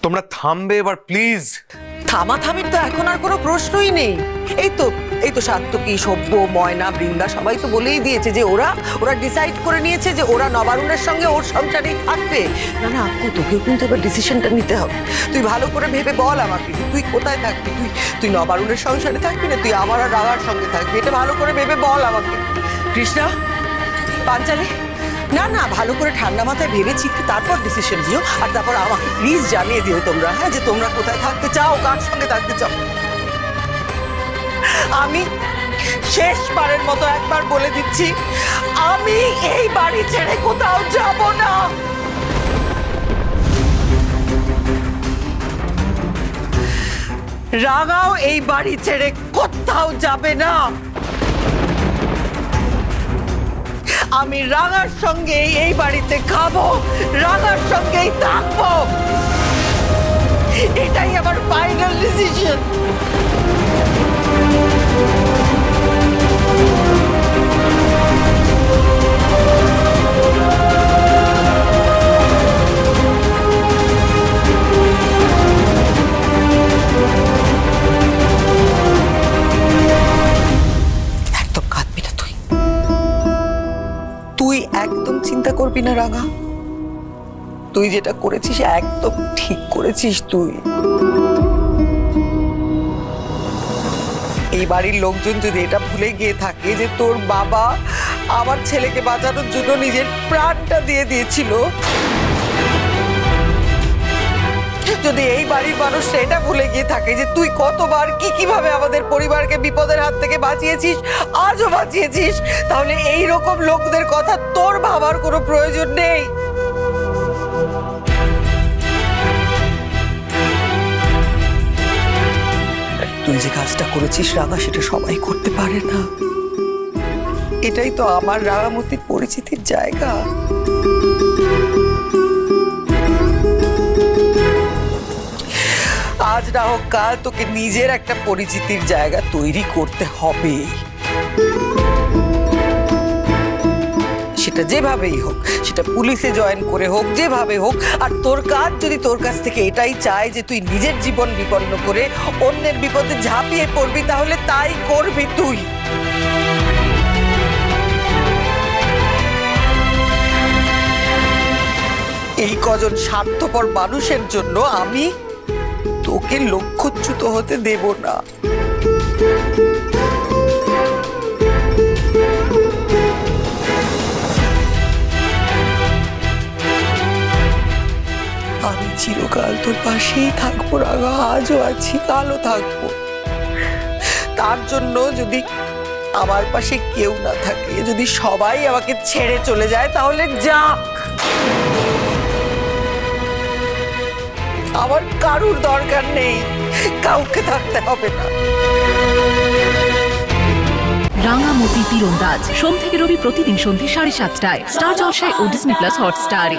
তোমরা থামবে এবার প্লিজ। থামাথামির তো এখন আর কোনো প্রশ্নই নেই। এই তো সাত্তকী, সভ্য, ময়না, বৃন্দা সবাই তো বলেই দিয়েছে যে ওরা ডিসাইড করে নিয়েছে যে ওরা নবারুণের সঙ্গে ওর সংসারেই থাকবে। না না আপু, তোকেও কিন্তু এবার ডিসিশনটা নিতে হবে। তুই ভালো করে ভেবে বল আমাকে, তুই কোথায় থাকবি? তুই নবারুণের সংসারে থাকবি না তুই আমার আর রাগার সঙ্গে থাকবি? এটা ভালো করে ভেবে বল আমাকে। কৃষ্ণা, পাঞ্চালি, না না ভালো করে ঠান্ডা মাথায় ভেবেছি একটু, তারপর ডিসিশন দিও। আর তারপর আমাকে প্লিজ জানিয়ে দিও তোমরা, হ্যাঁ, যে তোমরা কোথায় থাকতে চাও, কার সঙ্গে থাকতে চাও। আমি শেষবারের মতো একবার বলে দিচ্ছি, আমি এই বাড়ি ছেড়ে কোথাও যাব না। রাগাও এই বাড়ি ছেড়ে কোথাও যাবে না। আমি রাগার সঙ্গে এই বাড়িতে খাবো, রাগার সঙ্গেই থাকবো, এটাই আমার ফাইনাল ডিসিশন। একদম কাঁদবি না তুই একদম চিন্তা করবি না রাগা। তুই যেটা করেছিস একদম ঠিক করেছিস। তুই এই বাড়ির লোকজন যদি এটা ভুলে গিয়ে থাকে যে তোর বাবা আমার ছেলেকে বাঁচানোর জন্য নিজের প্রাণটা দিয়ে দিয়েছিল, যদি এই বাড়ির মানুষরা এটা ভুলে গিয়ে থাকে যে তুই কতবার কিভাবে আমাদের পরিবারকে বিপদের হাত থেকে বাঁচিয়েছিস, আজও বাঁচিয়েছিস, তাহলে এই রকম লোকদের কথা তোর ভাবার কোনো প্রয়োজন নেই। তুই যে কাজটা করেছিস রাগা, সেটা সবাই করতে পারে না। এটাই তো আমার রাগামতির পরিচিতির জায়গা। আজ না হোক কাল তোকে নিজের একটা পরিচিতির জায়গা তৈরি করতে হবে, সেটা যেভাবেই হোক, সেটা পুলিশে জয়েন করে হোক, যেভাবে হোক। আর তোর কাজ যদি তোর কাছ থেকে এটাই চায় যে তুই নিজের জীবন বিপন্ন করে অন্যের বিপদে ঝাঁপিয়ে পড়বি, তাহলে তাই করবি তুই। এই কজন স্বার্থপর মানুষের জন্য আমি তোকে লক্ষ্যচ্যুত হতে দেব না। আমি চিরকাল তোর পাশেই থাকবো রাগা, আজও আছি, কালও থাকবো। তার জন্য যদি আমার পাশে কেউ না থাকে, যদি সবাই আমাকে ছেড়ে চলে যায়, তাহলে যাক, আমার কারুর দরকার নেই, কাউকে থাকতে হবে না। রাঙামতি তীরন্দাজ সোম থেকে রবি প্রতিদিন সন্ধ্যে 7:30টায় স্টার জলসায় ও ডিজনি প্লাস হটস্টারে।